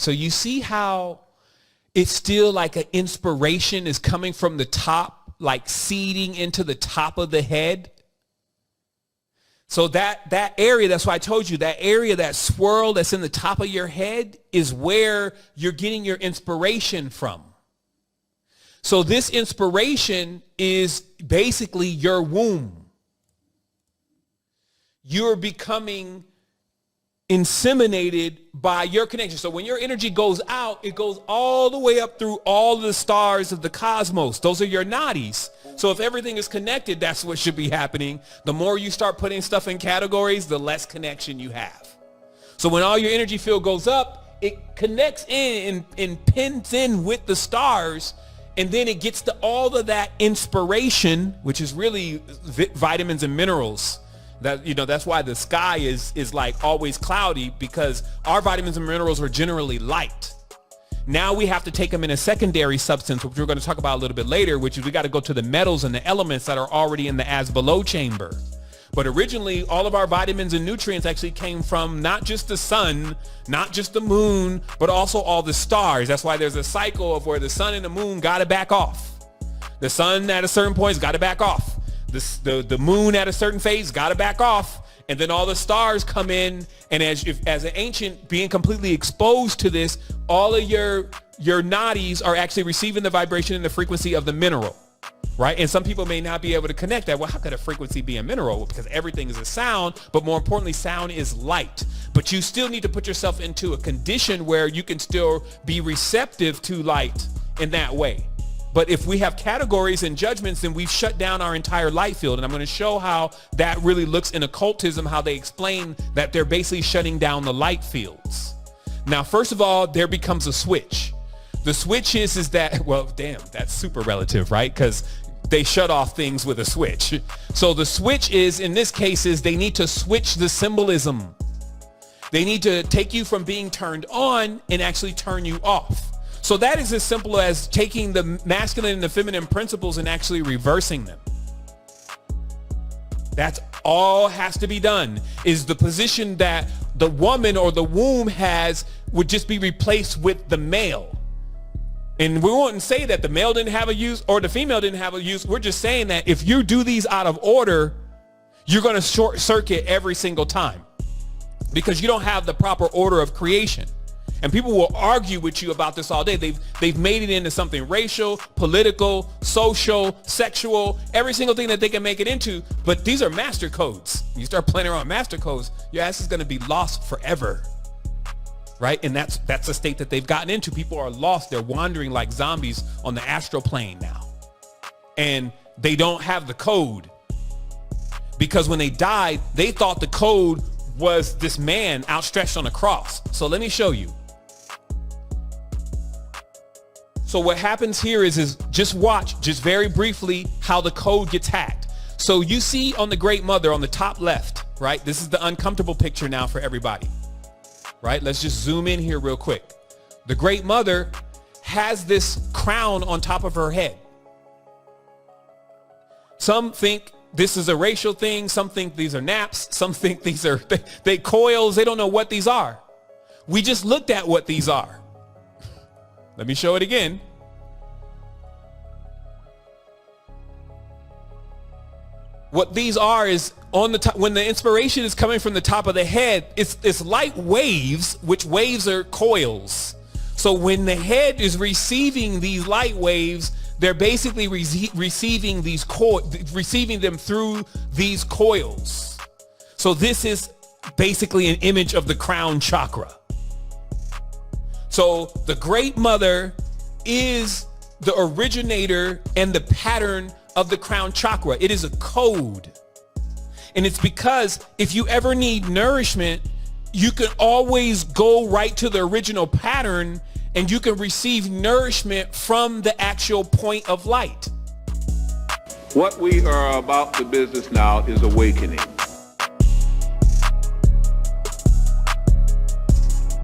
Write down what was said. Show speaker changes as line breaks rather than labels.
So you see how it's still like an inspiration is coming from the top, like seeding into the top of the head. So that area, that's why I told you, that area, that swirl that's in the top of your head is where you're getting your inspiration from. So this inspiration is basically your womb. You're becoming inseminated by your connection. So when your energy goes out, it goes all the way up through all the stars of the cosmos. Those are your nadis. So if everything is connected, that's what should be happening. The more you start putting stuff in categories, the less connection you have. So when all your energy field goes up, it connects in and pins in with the stars, and then it gets to all of that inspiration, which is really vitamins and minerals. That, you know, that's why the sky is like always cloudy, because our vitamins and minerals are generally light. Now we have to take them in a secondary substance, which we're going to talk about a little bit later, which is we got to go to the metals and the elements that are already in the as below chamber. But originally, all of our vitamins and nutrients actually came from not just the sun, not just the moon, but also all the stars. That's why there's a cycle of where the sun and the moon got to back off. The sun at a certain point has got to back off. The moon at a certain phase got to back off, and then all the stars come in. And as an ancient being completely exposed to this, all of your nadis are actually receiving the vibration and the frequency of the mineral, right? And some people may not be able to connect that. Well, how could a frequency be a mineral? Because everything is a sound, but more importantly, sound is light. But you still need to put yourself into a condition where you can still be receptive to light in that way. But if we have categories and judgments, then we've shut down our entire light field. And I'm going to show how that really looks in occultism, how they explain that they're basically shutting down the light fields. Now, first of all, there becomes a switch. The switch is that, well, damn, that's super relative, right? Because they shut off things with a switch. So the switch is, in this case, is they need to switch the symbolism. They need to take you from being turned on and actually turn you off. So that is as simple as taking the masculine and the feminine principles and actually reversing them. That's all has to be done, is the position that the woman or the womb has would just be replaced with the male. And we wouldn't say that the male didn't have a use or the female didn't have a use. We're just saying that if you do these out of order, you're going to short circuit every single time because you don't have the proper order of creation. And people will argue with you about this all day. They've made it into something racial, political, social, sexual, every single thing that they can make it into. But these are master codes. You start playing around master codes, your ass is going to be lost forever. Right? And that's a state that they've gotten into. People are lost. They're wandering like zombies on the astral plane now. And they don't have the code. Because when they died, they thought the code was this man outstretched on a cross. So let me show you. So what happens here is just watch, just very briefly, how the code gets hacked. So you see on the Great Mother on the top left, right? This is the uncomfortable picture now for everybody, right? Let's just zoom in here real quick. The Great Mother has this crown on top of her head. Some think this is a racial thing. Some think these are naps. Some think these are they coils. They don't know what these are. We just looked at what these are. Let me show it again. What these are is on the top, when the inspiration is coming from the top of the head, it's light waves, which waves are coils. So when the head is receiving these light waves, they're basically receiving them through these coils. So this is basically an image of the crown chakra. So the Great Mother is the originator and the pattern of the crown chakra. It is a code. And it's because if you ever need nourishment, you can always go right to the original pattern and you can receive nourishment from the actual point of light.
What we are about to business now is awakening.